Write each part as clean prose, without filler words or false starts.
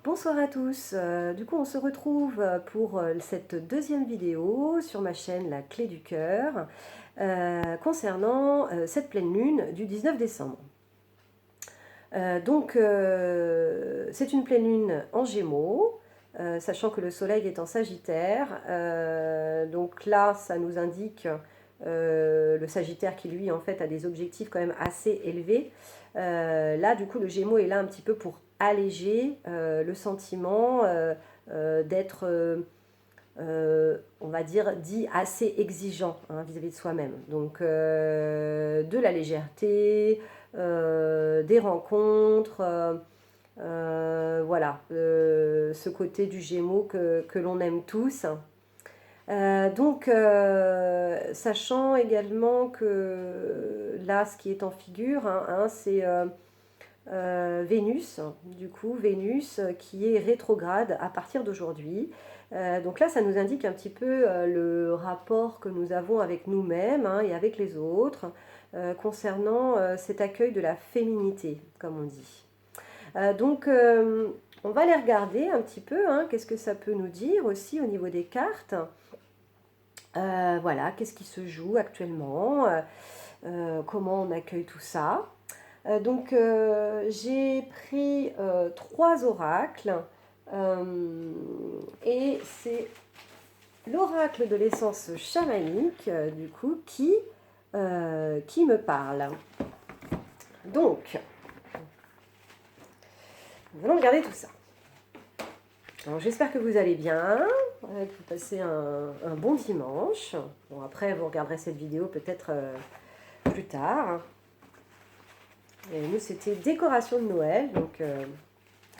Bonsoir à tous, du coup on se retrouve pour cette deuxième vidéo sur ma chaîne La Clé du Cœur concernant cette pleine lune du 19 décembre. C'est une pleine lune en Gémeaux, sachant que le soleil est en Sagittaire, donc là ça nous indique le Sagittaire qui lui en fait a des objectifs quand même assez élevés. Là du coup le Gémeaux est là un petit peu pour alléger le sentiment d'être, on va dire, dit assez exigeant vis-à-vis de soi-même. Donc de la légèreté, des rencontres, voilà, ce côté du Gémeaux que l'on aime tous. Sachant également que là, ce qui est en figure, c'est Vénus, du coup, Vénus qui est rétrograde à partir d'aujourd'hui. Donc là, ça nous indique un petit peu le rapport que nous avons avec nous-mêmes et avec les autres concernant cet accueil de la féminité, comme on dit. On va les regarder un petit peu, qu'est-ce que ça peut nous dire aussi au niveau des cartes. Voilà, qu'est-ce qui se joue actuellement, comment on accueille tout ça. J'ai pris 3 oracles et c'est l'oracle de l'essence chamanique du coup qui me parle. Donc, nous allons regarder tout ça. Alors, j'espère que vous allez bien, que vous passez un bon dimanche. Bon, après, vous regarderez cette vidéo peut-être plus tard. Et nous, c'était décoration de Noël, donc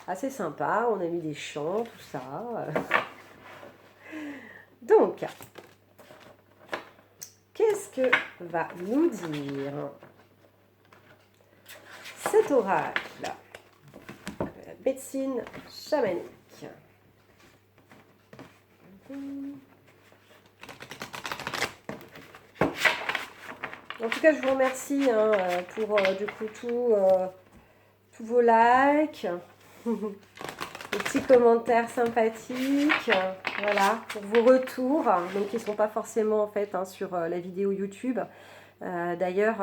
assez sympa. On a mis des chants, tout ça. Donc, qu'est-ce que va nous dire cet oracle, la médecine chamanique? En tout cas, je vous remercie pour du coup tous vos likes, les petits commentaires sympathiques, voilà, pour vos retours, donc qui ne sont pas forcément en fait sur la vidéo YouTube. D'ailleurs,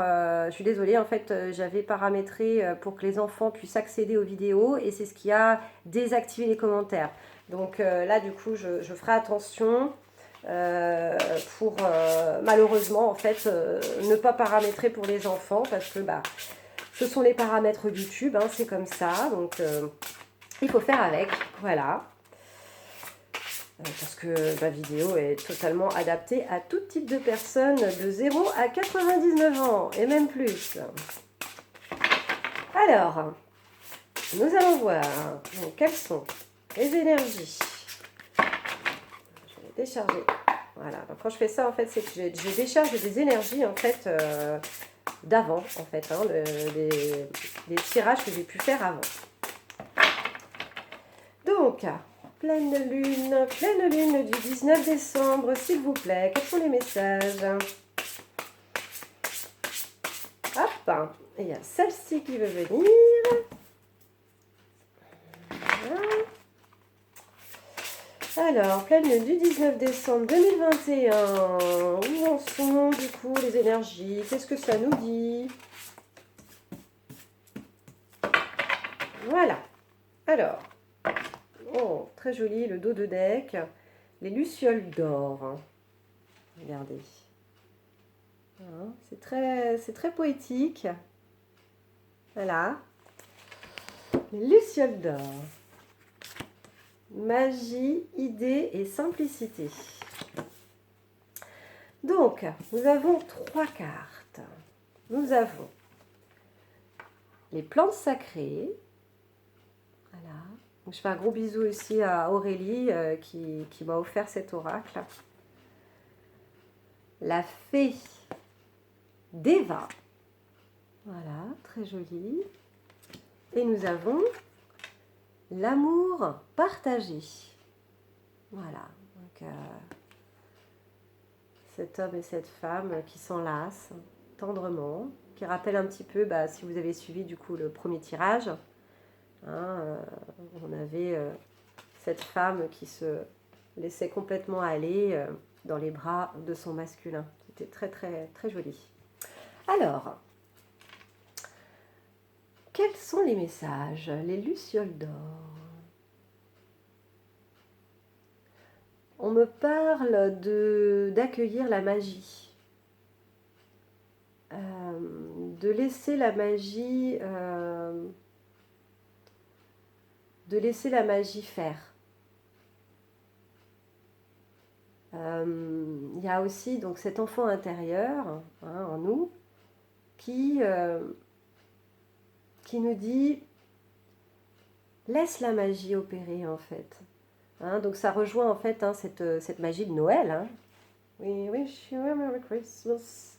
je suis désolée, en fait, j'avais paramétré pour que les enfants puissent accéder aux vidéos et c'est ce qui a désactivé les commentaires. Donc là, du coup, je ferai attention pour malheureusement, en fait, ne pas paramétrer pour les enfants parce que ce sont les paramètres YouTube, c'est comme ça. Donc, il faut faire avec, voilà. Parce que ma vidéo est totalement adaptée à tout type de personnes de 0 à 99 ans et même plus. Alors, nous allons voir donc, quelles sont les énergies. Je vais les décharger. Voilà, donc quand je fais ça, en fait, c'est que je décharge des énergies en fait d'avant, en fait, des tirages que j'ai pu faire avant. Donc, pleine lune du 19 décembre, s'il vous plaît. Quels sont les messages? Hop, il y a celle-ci qui veut venir. Voilà. Alors, pleine lune du 19 décembre 2021. Où en sont du coup les énergies? Qu'est-ce que ça nous dit? Voilà. Alors, oh, très joli le dos de deck. Les lucioles d'or. Regardez. C'est très poétique. Voilà. Les lucioles d'or. Magie, idée et simplicité. Donc, nous avons 3 cartes. Nous avons les plantes sacrées. Voilà. Donc, je fais un gros bisou aussi à Aurélie qui m'a offert cet oracle. La fée d'Eva. Voilà, très joli. Et nous avons l'amour partagé. Voilà. Donc, cet homme et cette femme qui s'enlacent tendrement, qui rappellent un petit peu, si vous avez suivi du coup le premier tirage, on avait cette femme qui se laissait complètement aller dans les bras de son masculin. C'était très très très joli. Alors, quels sont les messages? Les lucioles d'or. On me parle d'accueillir la magie. De laisser la magie faire. Il y a aussi donc cet enfant intérieur en nous qui nous dit laisse la magie opérer en fait. Donc ça rejoint en fait cette magie de Noël. We wish you a Merry Christmas.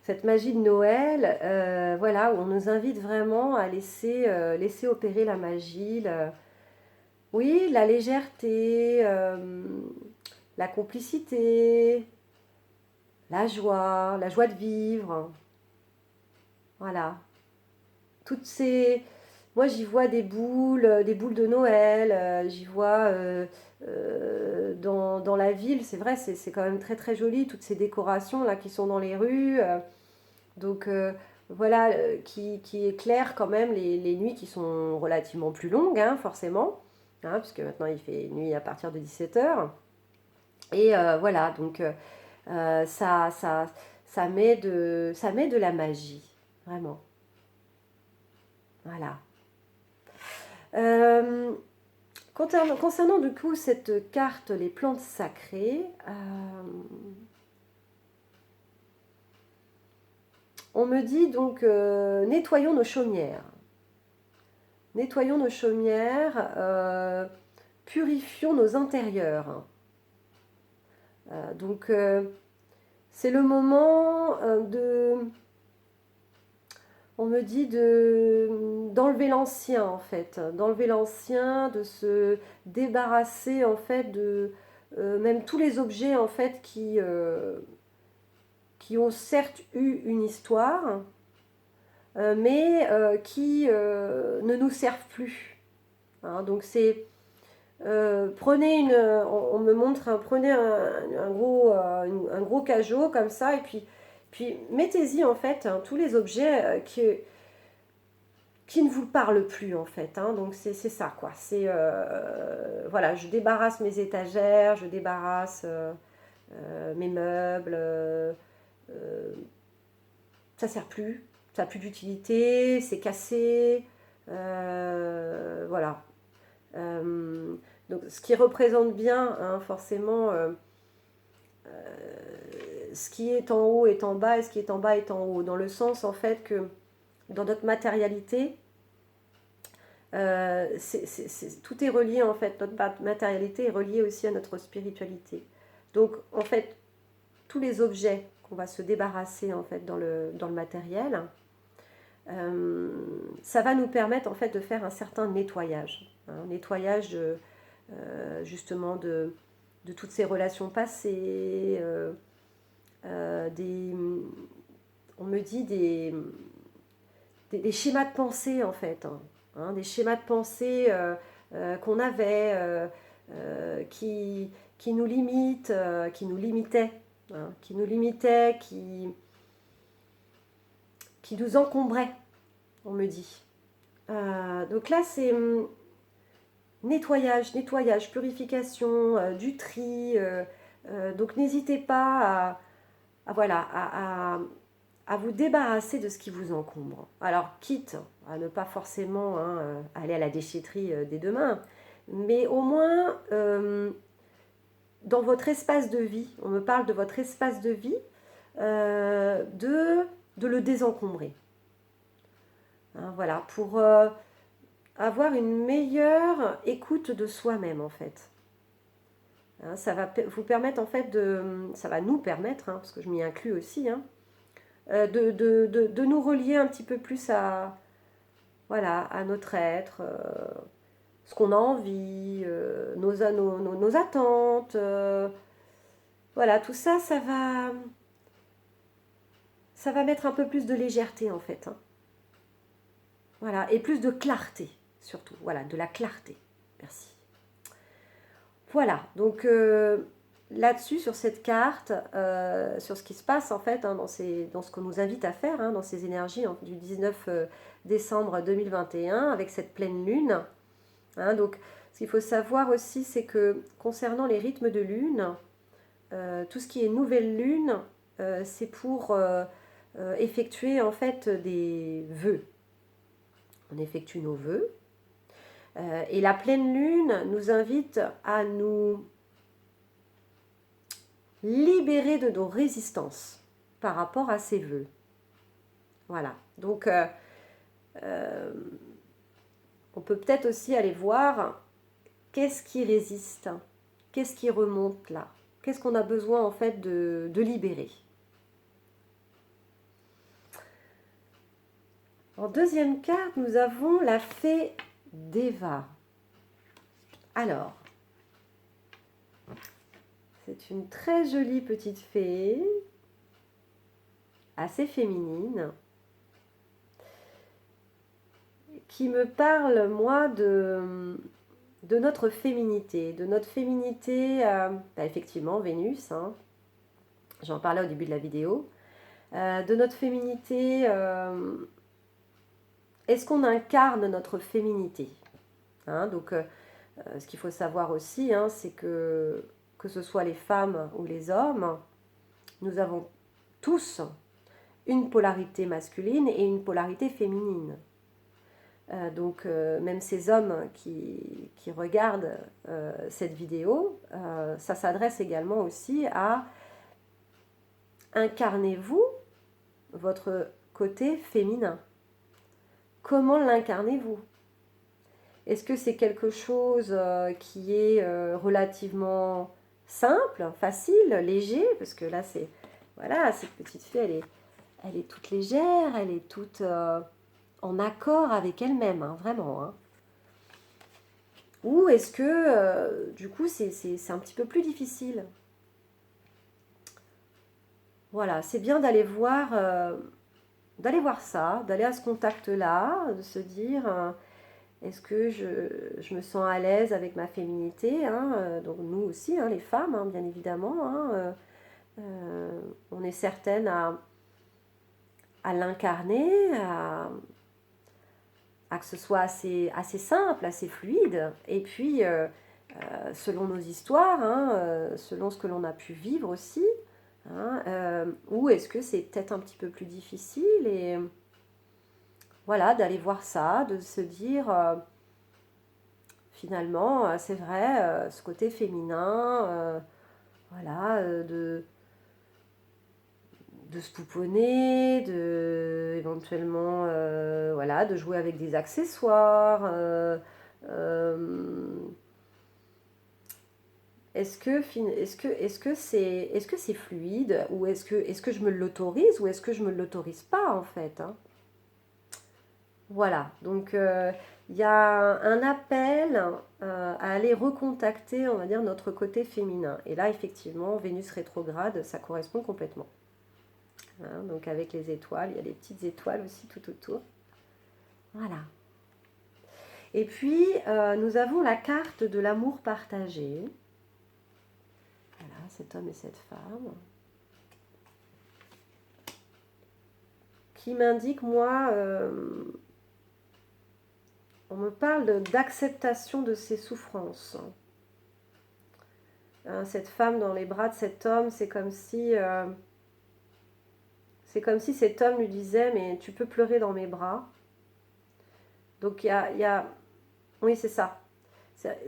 Cette magie de Noël, voilà, où on nous invite vraiment à laisser opérer la magie, oui, la légèreté, la complicité, la joie de vivre. Voilà. Toutes ces... Moi, j'y vois des boules de Noël, j'y vois dans la ville, c'est vrai, c'est quand même très très joli, toutes ces décorations là qui sont dans les rues. Donc voilà, qui éclaire quand même les nuits qui sont relativement plus longues, forcément, puisque maintenant il fait nuit à partir de 17h. Et voilà, donc ça met de la magie, vraiment. Voilà. Concernant du coup cette carte, les plantes sacrées, on me dit donc nettoyons nos chaumières. Nettoyons nos chaumières, purifions nos intérieurs. Donc c'est le moment on me dit d'enlever l'ancien en fait, d'enlever l'ancien, de se débarrasser en fait de même tous les objets en fait qui ont certes eu une histoire, mais qui ne nous servent plus. Donc c'est prenez on me montre, prenez un gros cajot comme ça et puis mettez-y en fait tous les objets qui ne vous parlent plus en fait. Donc c'est ça quoi. C'est voilà, je débarrasse mes étagères, je débarrasse mes meubles. Ça sert plus, ça n'a plus d'utilité, c'est cassé. Voilà. Donc, ce qui représente bien, forcément, ce qui est en haut est en bas et ce qui est en bas est en haut. Dans le sens, en fait, que dans notre matérialité, tout est relié, en fait. Notre matérialité est reliée aussi à notre spiritualité. Donc, en fait, tous les objets qu'on va se débarrasser, en fait, dans le matériel, ça va nous permettre, en fait, de faire un certain nettoyage. Un nettoyage justement de toutes ces relations passées, on me dit des schémas de pensée en fait, des schémas de pensée qu'on avait, qui nous limitent, qui nous limitaient, qui nous encombraient, on me dit. Donc là c'est nettoyage, purification, du tri. Donc n'hésitez pas à vous débarrasser de ce qui vous encombre. Alors quitte à ne pas forcément aller à la déchetterie dès demain, mais au moins dans votre espace de vie, on me parle de votre espace de vie, de le désencombrer. Voilà, pour avoir une meilleure écoute de soi-même en fait. Ça va vous permettre en fait ça va nous permettre, parce que je m'y inclus aussi, de nous relier un petit peu plus à notre être, ce qu'on a envie, nos attentes, voilà, tout ça, ça va mettre un peu plus de légèreté en fait, voilà, et plus de clarté surtout, voilà, de la clarté. Merci. Voilà, donc là-dessus, sur cette carte, sur ce qui se passe en fait dans ce qu'on nous invite à faire, dans ces énergies du 19 décembre 2021 avec cette pleine lune. Donc, ce qu'il faut savoir aussi, c'est que concernant les rythmes de lune, tout ce qui est nouvelle lune, c'est pour effectuer en fait des vœux. On effectue nos vœux. Et la pleine lune nous invite à nous libérer de nos résistances par rapport à ces vœux. Voilà. Donc, on peut peut-être aussi aller voir qu'est-ce qui résiste, qu'est-ce qui remonte là, qu'est-ce qu'on a besoin en fait de libérer. En deuxième carte, nous avons la fée d'Eva. Alors, c'est une très jolie petite fée, assez féminine, qui me parle, moi, de notre féminité. Effectivement, Vénus, j'en parlais au début de la vidéo, de notre féminité, est-ce qu'on incarne notre féminité, donc, ce qu'il faut savoir aussi, c'est que ce soit les femmes ou les hommes, nous avons tous une polarité masculine et une polarité féminine. Donc, même ces hommes qui regardent cette vidéo, ça s'adresse également aussi à incarnez-vous votre côté féminin. Comment l'incarnez-vous? Est-ce que c'est quelque chose qui est relativement simple, facile, léger? Parce que là, voilà, cette petite fille, elle est toute légère, elle est toute en accord avec elle-même, vraiment. Ou est-ce que, du coup, c'est un petit peu plus difficile? Voilà, c'est bien d'aller voir ça, d'aller à ce contact-là, de se dire... est-ce que je me sens à l'aise avec ma féminité, donc nous aussi, les femmes, bien évidemment. On est certaines à l'incarner, à que ce soit assez simple, assez fluide. Et puis, selon nos histoires, selon ce que l'on a pu vivre aussi, ou est-ce que c'est peut-être un petit peu plus difficile et... Voilà, d'aller voir ça, de se dire, finalement, c'est vrai, ce côté féminin, voilà, de se pouponner, éventuellement, voilà, de jouer avec des accessoires. Est-ce que c'est fluide, ou est-ce que je me l'autorise, ou est-ce que je me l'autorise pas en fait, Voilà, donc il y a un appel à aller recontacter, on va dire, notre côté féminin. Et là, effectivement, Vénus rétrograde, ça correspond complètement. Donc avec les étoiles, il y a des petites étoiles aussi tout autour. Voilà. Et puis, nous avons la carte de l'amour partagé. Voilà, cet homme et cette femme. Qui m'indique, moi... on me parle d'acceptation de ses souffrances. Cette femme dans les bras de cet homme, c'est comme si cet homme lui disait, mais tu peux pleurer dans mes bras. Donc il y a... Oui, c'est ça.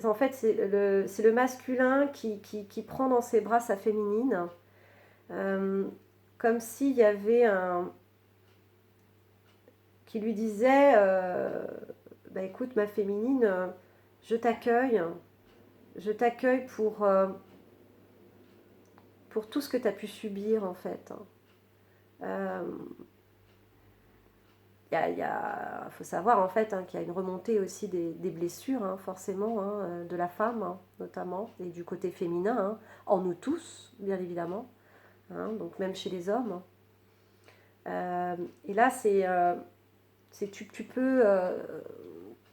En fait, c'est le masculin qui prend dans ses bras sa féminine. Comme s'il y avait qui lui disait, écoute, ma féminine, je t'accueille pour tout ce que tu as pu subir, en fait. Il faut savoir, en fait, qu'il y a une remontée aussi des blessures, forcément, de la femme, notamment, et du côté féminin, en nous tous, bien évidemment, donc même chez les hommes. Et là,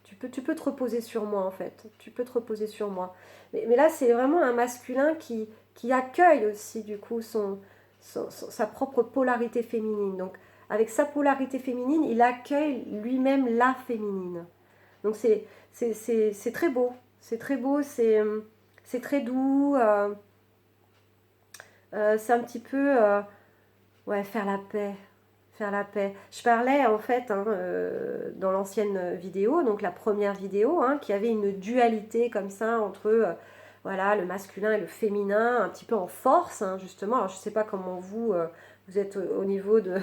tu tu peux te reposer sur moi en fait. Tu peux te reposer sur moi. Mais là, c'est vraiment un masculin qui accueille aussi du coup sa propre polarité féminine. Donc, avec sa polarité féminine, il accueille lui-même la féminine. Donc, c'est très beau. C'est très beau, c'est très doux. C'est un petit peu... ouais, faire la paix. Faire la paix. Je parlais en fait dans l'ancienne vidéo, donc la première vidéo, qu'il y avait une dualité comme ça entre voilà, le masculin et le féminin, un petit peu en force justement. Alors je ne sais pas comment vous êtes au niveau de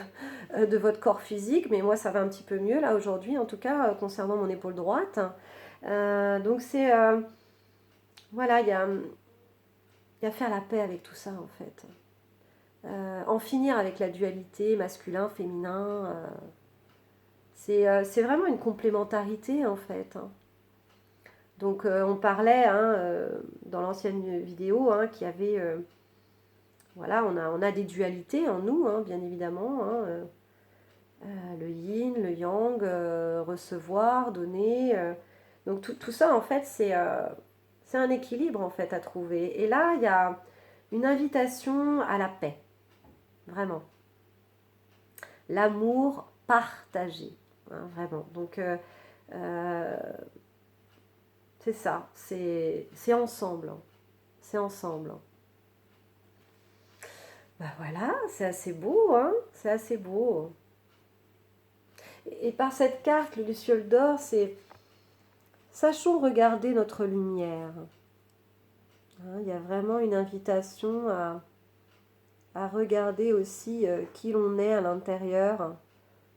votre corps physique, mais moi ça va un petit peu mieux là aujourd'hui, en tout cas concernant mon épaule droite. Donc c'est voilà, il y a faire la paix avec tout ça en fait. En finir avec la dualité masculin, féminin. C'est vraiment une complémentarité en fait. Donc on parlait dans l'ancienne vidéo qu'il y avait, voilà, on a des dualités en nous, bien évidemment. Le yin, le yang, recevoir, donner. Donc tout ça en fait c'est un équilibre en fait à trouver. Et là il y a une invitation à la paix. Vraiment. L'amour partagé. Vraiment. Donc, c'est ça. C'est ensemble. C'est ensemble. Ben voilà, c'est assez beau. C'est assez beau. Et par cette carte, le Luciole d'or, c'est sachons regarder notre lumière. Il y a vraiment une invitation à regarder aussi qui l'on est à l'intérieur.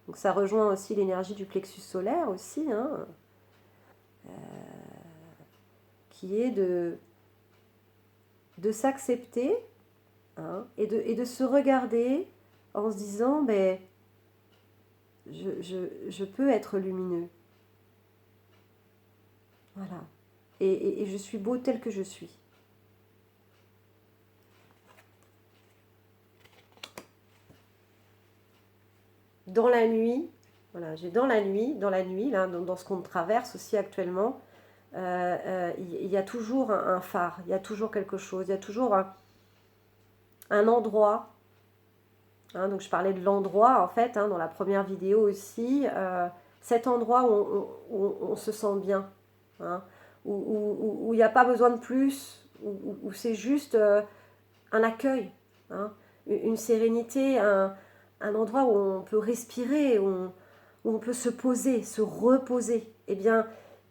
Donc ça rejoint aussi l'énergie du plexus solaire aussi, qui est de s'accepter et de se regarder en se disant ben, je peux être lumineux. Voilà. Et je suis beau tel que je suis. Dans la nuit, voilà, j'ai dans la nuit, là, dans ce qu'on traverse aussi actuellement, il y a toujours un phare, il y a toujours quelque chose, il y a toujours un endroit. Donc je parlais de l'endroit en fait, dans la première vidéo aussi, cet endroit où on se sent bien, où il n'y a pas besoin de plus, où c'est juste un accueil, une sérénité, un endroit où on peut respirer, où on peut se poser, se reposer. Eh bien,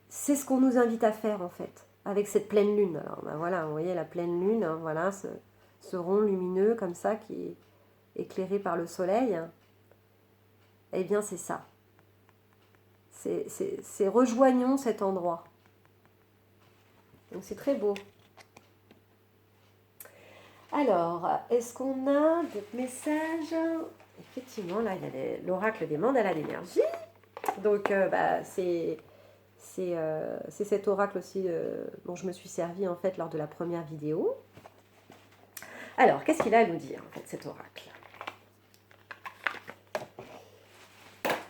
c'est ce qu'on nous invite à faire en fait, avec cette pleine lune. Alors ben voilà, vous voyez la pleine lune, voilà, ce rond lumineux comme ça qui est éclairé par le soleil. Eh bien, c'est ça. C'est rejoignons cet endroit. Donc c'est très beau. Alors, est-ce qu'on a d'autres messages? Effectivement, là, il y a l'oracle des mandalas d'énergie. Donc, c'est cet oracle aussi dont je me suis servie en fait lors de la première vidéo. Alors, qu'est-ce qu'il a à nous dire en fait cet oracle?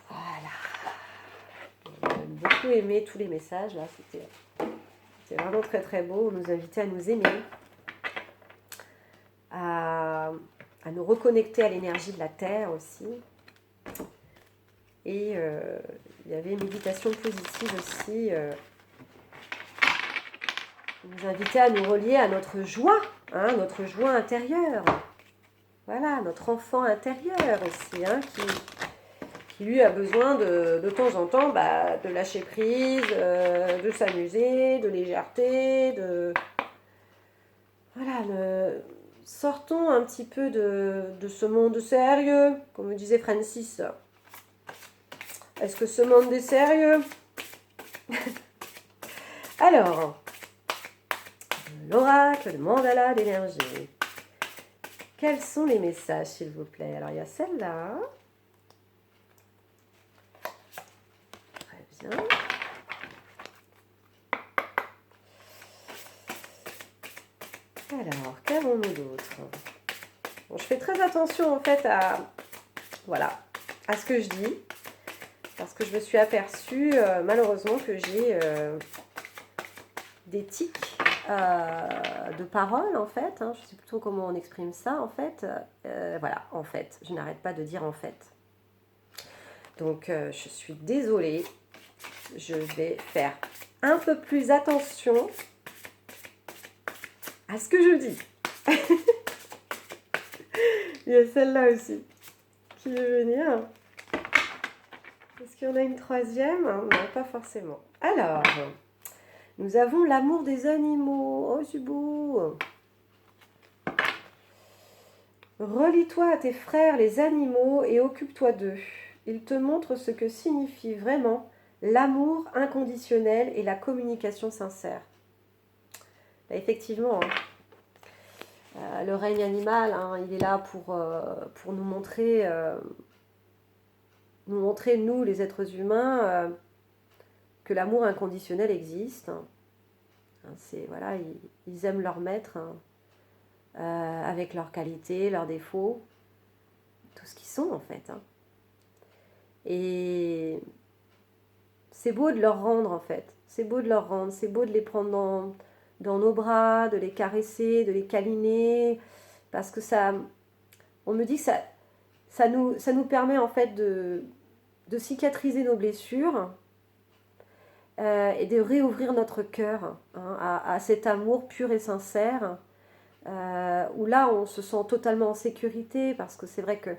Voilà. J'ai beaucoup aimé tous les messages là. C'était vraiment très très beau. On nous invitait à nous aimer, à nous reconnecter à l'énergie de la Terre aussi. Et il y avait une méditation positive aussi. Nous invitait à nous relier à notre joie intérieure. Voilà, notre enfant intérieur aussi, qui lui a besoin de temps en temps de lâcher prise, de s'amuser, de légèreté, Voilà, sortons un petit peu de ce monde sérieux, comme me disait Francis. Est-ce que ce monde est sérieux? Alors, l'oracle, le mandala d'énergie. Quels sont les messages, s'il vous plaît? Alors, il y a celle-là. Très bien. Alors, qu'avons-nous d'autre? Bon, je fais très attention, en fait, à ce que je dis. Parce que je me suis aperçue, malheureusement, que j'ai des tics de parole, en fait. Hein. Je ne sais plus trop comment on exprime ça, en fait. Voilà, en fait. Je n'arrête pas de dire en fait. Donc, je suis désolée. Je vais faire un peu plus attention à ce que je dis. Il y a celle-là aussi qui veut venir. Est-ce qu'il y en a une troisième? Non, pas forcément. Alors, nous avons l'amour des animaux. Oh, c'est beau. Relie-toi à tes frères les animaux et occupe-toi d'eux. Ils te montrent ce que signifie vraiment l'amour inconditionnel et la communication sincère. Bah, effectivement, le règne animal, il est là pour nous montrer, nous, les êtres humains, que l'amour inconditionnel existe. C'est, voilà, ils aiment leur maître, avec leurs qualités, leurs défauts, tout ce qu'ils sont en fait. Et c'est beau de leur rendre en fait. C'est beau de leur rendre, c'est beau de les prendre dans nos bras, de les caresser, de les câliner, parce que ça, on me dit que ça nous permet en fait de cicatriser nos blessures et de réouvrir notre cœur à cet amour pur et sincère, où là on se sent totalement en sécurité, parce que c'est vrai que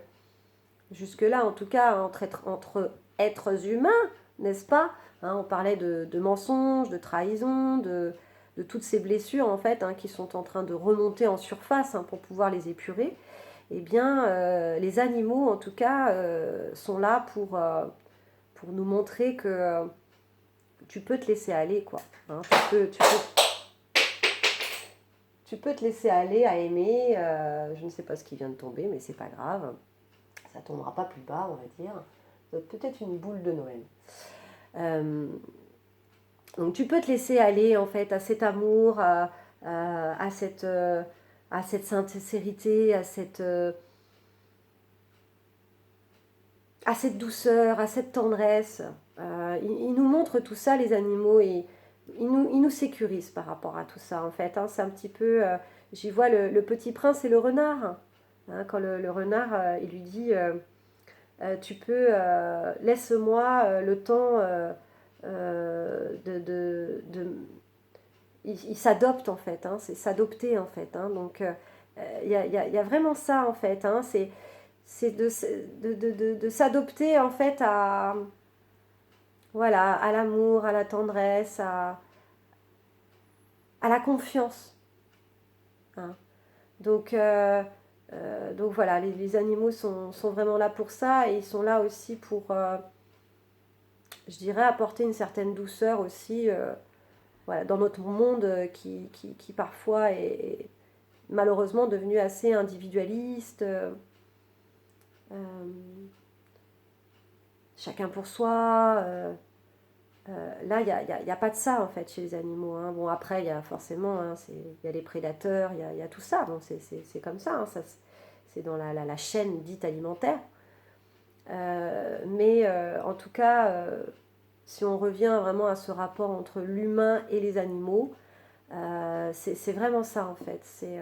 jusque-là, en tout cas, entre êtres humains, n'est-ce pas, on parlait de mensonges, de trahison, de toutes ces blessures en fait, qui sont en train de remonter en surface, pour pouvoir les épurer. Eh bien, les animaux, en tout cas, sont là pour nous montrer que tu peux te laisser aller, quoi. Tu peux te laisser aller à aimer. Je ne sais pas ce qui vient de tomber, mais c'est pas grave. Ça tombera pas plus bas, on va dire. Peut-être une boule de Noël. Donc tu peux te laisser aller en fait à cet amour, à cette sincérité, à cette douceur, à cette tendresse. Ils nous montrent tout ça, les animaux, et ils nous sécurisent par rapport à tout ça en fait. C'est un petit peu, j'y vois le petit prince et le renard. Quand le renard, il lui dit... tu peux, laisse-moi le temps il s'adopte en fait, c'est s'adopter en fait, donc il y a vraiment ça en fait, c'est de s'adopter en fait voilà, à l'amour, à la tendresse, à la confiance. Donc voilà, les animaux sont vraiment là pour ça, et ils sont là aussi pour, je dirais, apporter une certaine douceur aussi, voilà, dans notre monde qui parfois est malheureusement devenu assez individualiste, chacun pour soi. Là, il y a pas de ça en fait chez les animaux. Bon, après, il y a forcément, il y a les prédateurs, il y a tout ça. Bon, c'est comme ça, c'est dans la chaîne dite alimentaire. Mais en tout cas, si on revient vraiment à ce rapport entre l'humain et les animaux, c'est vraiment ça en fait. C'est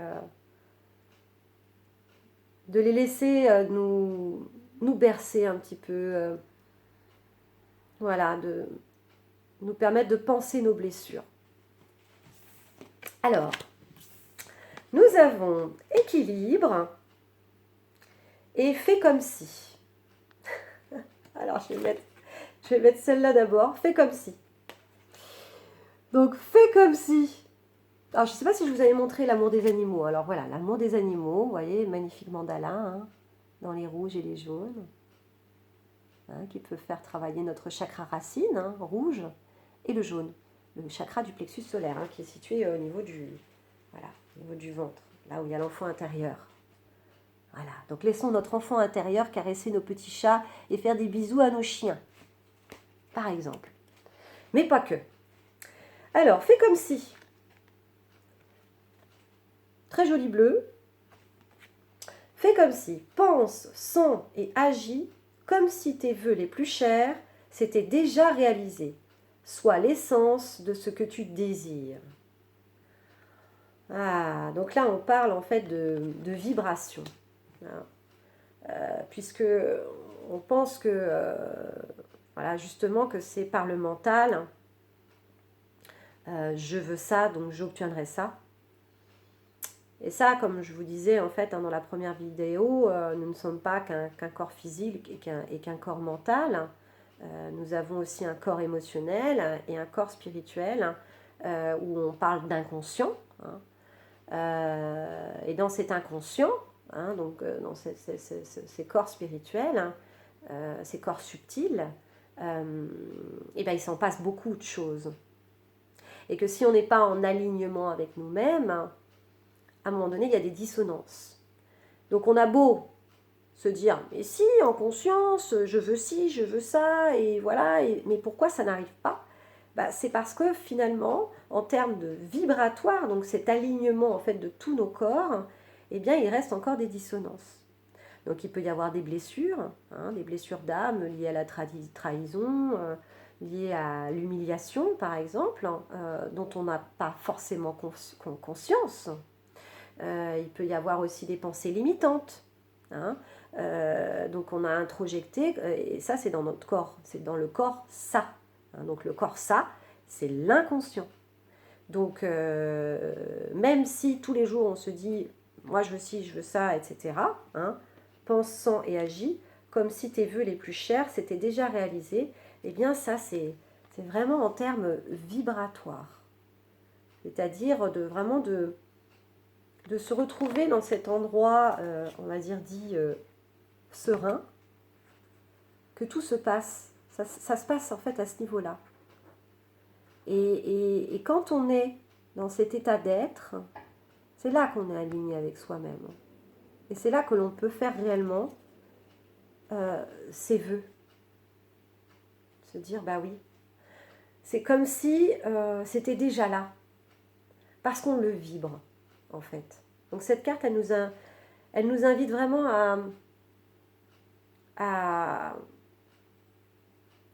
de les laisser nous bercer un petit peu. Voilà, de nous permettre de penser nos blessures. Alors, nous avons équilibre et fais comme si. Alors, je vais mettre celle-là d'abord. Fais comme si. Donc, fais comme si. Alors, je ne sais pas si je vous avais montré l'amour des animaux. Alors, voilà, l'amour des animaux. Vous voyez, magnifique mandala, dans les rouges et les jaunes, qui peut faire travailler notre chakra racine, rouge, et le jaune, le chakra du plexus solaire, qui est situé au niveau au niveau du ventre, là où il y a l'enfant intérieur. Voilà, donc laissons notre enfant intérieur caresser nos petits chats et faire des bisous à nos chiens, par exemple. Mais pas que. Alors, fais comme si. Très joli bleu. Fais comme si. Pense, sens et agis comme si tes vœux les plus chers c'était déjà réalisé, soit l'essence de ce que tu désires. Ah, donc là, on parle en fait de vibration. Puisque on pense que, voilà, justement, que c'est par le mental. Je veux ça, donc j'obtiendrai ça. Et ça, comme je vous disais en fait dans la première vidéo, nous ne sommes pas qu'un corps physique et qu'un corps mental. Nous avons aussi un corps émotionnel et un corps spirituel où on parle d'inconscient. Et dans cet inconscient, donc dans ces corps spirituels, ces corps subtils, et ben, il s'en passe beaucoup de choses. Et que si on n'est pas en alignement avec nous-mêmes, à un moment donné, il y a des dissonances. Donc on a beau se dire, mais si, en conscience, je veux ci, je veux ça, et voilà, mais pourquoi ça n'arrive pas? C'est parce que finalement, en termes de vibratoire, donc cet alignement en fait de tous nos corps, eh bien, il reste encore des dissonances. Donc il peut y avoir des blessures d'âme liées à la trahison, liées à l'humiliation par exemple, dont on n'a pas forcément conscience. Il peut y avoir aussi des pensées limitantes. Donc on a introjecté, et ça c'est dans notre corps, c'est dans le corps ça. Donc le corps ça, c'est l'inconscient. Donc même si tous les jours on se dit, moi je veux ci, je veux ça, etc., pensant et agit comme si tes vœux les plus chers s'étaient déjà réalisés, eh bien ça c'est vraiment en termes vibratoires. C'est-à-dire vraiment de se retrouver dans cet endroit, on va dire dit serein, que tout se passe. Ça se passe en fait à ce niveau-là. Et quand on est dans cet état d'être, c'est là qu'on est aligné avec soi-même. Et c'est là que l'on peut faire réellement ses vœux. Se dire, bah oui. C'est comme si c'était déjà là. Parce qu'on le vibre, en fait. Donc cette carte, elle nous invite vraiment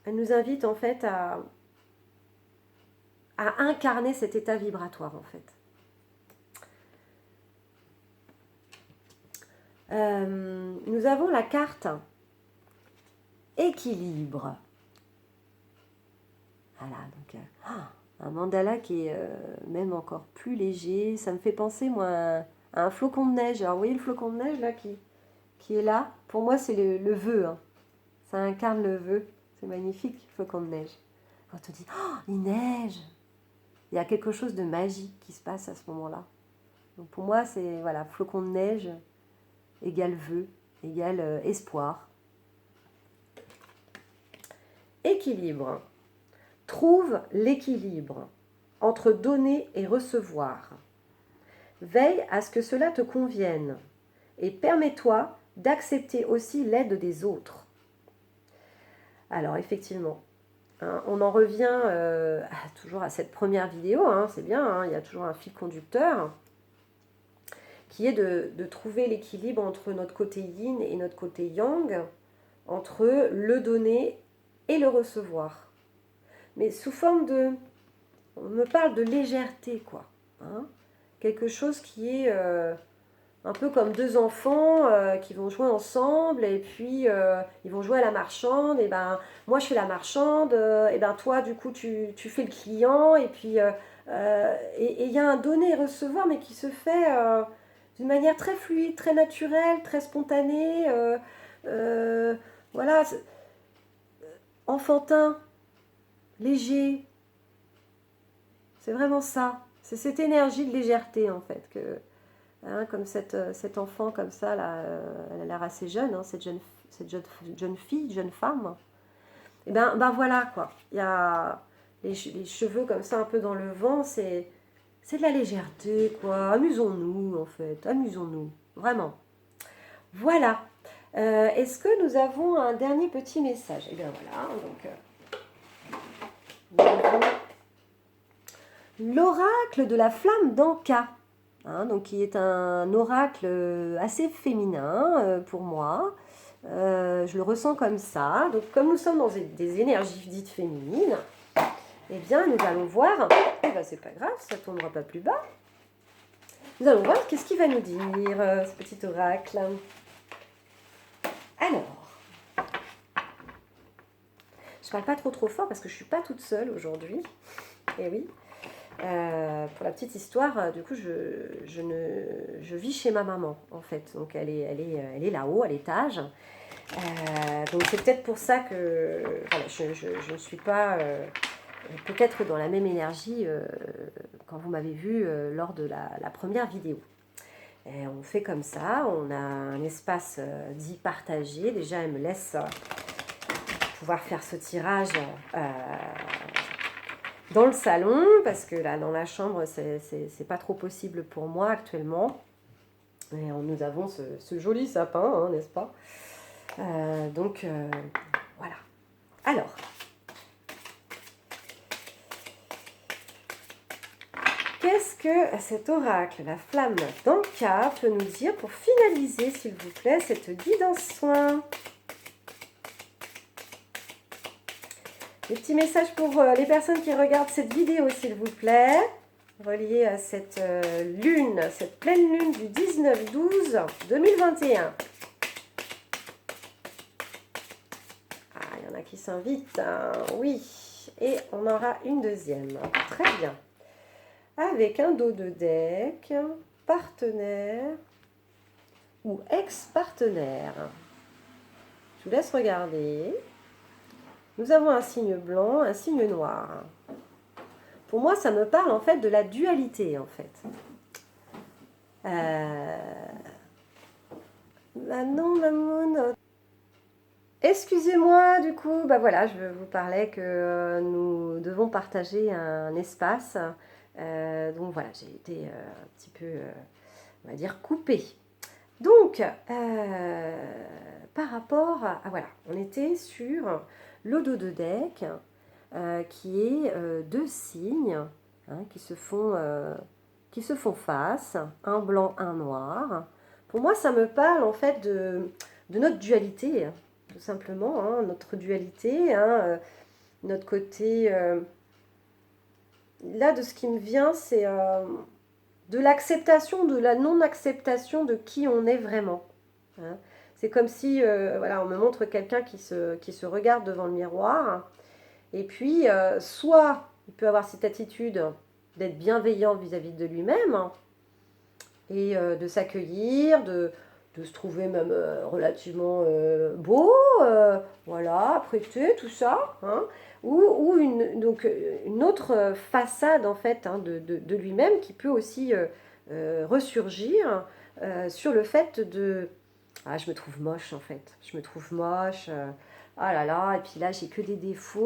elle nous invite en fait à incarner cet état vibratoire en fait. Nous avons la carte équilibre. Voilà, donc un mandala qui est même encore plus léger. Ça me fait penser moi à un flocon de neige. Alors vous voyez le flocon de neige là qui est là. Pour moi c'est le vœu. Ça incarne le vœu. C'est magnifique, le flocon de neige. Quand on dit il neige, il y a quelque chose de magique qui se passe à ce moment-là. Donc pour moi c'est voilà, flocon de neige égale vœu, égale espoir. Équilibre. Trouve l'équilibre entre donner et recevoir. Veille à ce que cela te convienne et permets-toi d'accepter aussi l'aide des autres. Alors effectivement, on en revient toujours à cette première vidéo, c'est bien, il y a toujours un fil conducteur qui est de trouver l'équilibre entre notre côté yin et notre côté yang, entre le donner et le recevoir. Mais sous forme de... On me parle de légèreté, quoi. Quelque chose qui est un peu comme deux enfants qui vont jouer ensemble, et puis ils vont jouer à la marchande, et ben moi je fais la marchande, et ben toi du coup tu fais le client, et puis il y a un donner et recevoir, mais qui se fait d'une manière très fluide, très naturelle, très spontanée, voilà, enfantin, léger. C'est vraiment ça. C'est cette énergie de légèreté en fait que comme cet enfant comme ça là, elle a l'air assez jeune, cette jeune fille, jeune femme. Et ben voilà quoi. Il y a les cheveux comme ça un peu dans le vent, c'est de la légèreté quoi. Amusons-nous en fait, amusons-nous vraiment. Voilà. Est-ce que nous avons un dernier petit message? Et bien voilà, donc l'oracle de la flamme d'Anka, donc qui est un oracle assez féminin pour moi, Je le ressens comme ça. Donc, comme nous sommes dans des énergies dites féminines, eh bien, nous allons voir. Eh bien, c'est pas grave, ça ne tournera pas plus bas. Nous allons voir qu'est-ce qu'il va nous dire, ce petit oracle. Alors, je parle pas trop fort parce que je suis pas toute seule aujourd'hui. Et oui. Pour la petite histoire, du coup, je vis chez ma maman, en fait. Donc, elle est là-haut, à l'étage. Donc, c'est peut-être pour ça que voilà, je ne suis pas peut-être dans la même énergie quand vous m'avez vu lors de la première vidéo. Et on fait comme ça, on a un espace dit partagé. Déjà, elle me laisse pouvoir faire ce tirage dans le salon, parce que là, dans la chambre, c'est pas trop possible pour moi actuellement. Et nous avons ce joli sapin, hein, n'est-ce pas? Donc, voilà. Alors, qu'est-ce que cet oracle, la flamme d'Anka, peut nous dire pour finaliser, s'il vous plaît, cette guidance soin? Des petits messages pour les personnes qui regardent cette vidéo, s'il vous plaît, relié à cette lune, cette pleine lune du 19/12/2021. Ah, il y en a qui s'invitent, hein, oui. Et on aura une deuxième. Très bien. Avec un dos de deck, partenaire ou ex-partenaire. Je vous laisse regarder. Nous avons un signe blanc, un signe noir. Pour moi, ça me parle en fait de la dualité, en fait. Non, maman. Excusez-moi, du coup, bah voilà, je vous parlais que nous devons partager un espace. Donc voilà, j'ai été un petit peu, on va dire, coupée. Donc, par rapport à voilà, on était sur le dos de deck, qui est deux signes hein, qui se font face, un blanc, un noir. Pour moi, ça me parle en fait de notre dualité, tout simplement, hein, notre dualité, hein, notre côté... là, de ce qui me vient, c'est de l'acceptation, de la non-acceptation de qui on est vraiment. Hein. C'est comme si, voilà, on me montre quelqu'un qui se regarde devant le miroir, et puis, soit il peut avoir cette attitude d'être bienveillant vis-à-vis de lui-même, hein, et de s'accueillir, de se trouver même relativement beau, voilà, apprêté, tout ça, hein, ou une autre façade en fait hein, de lui-même qui peut aussi ressurgir sur le fait de ah je me trouve moche en fait, je me trouve moche, ah là là, et puis là j'ai que des défauts.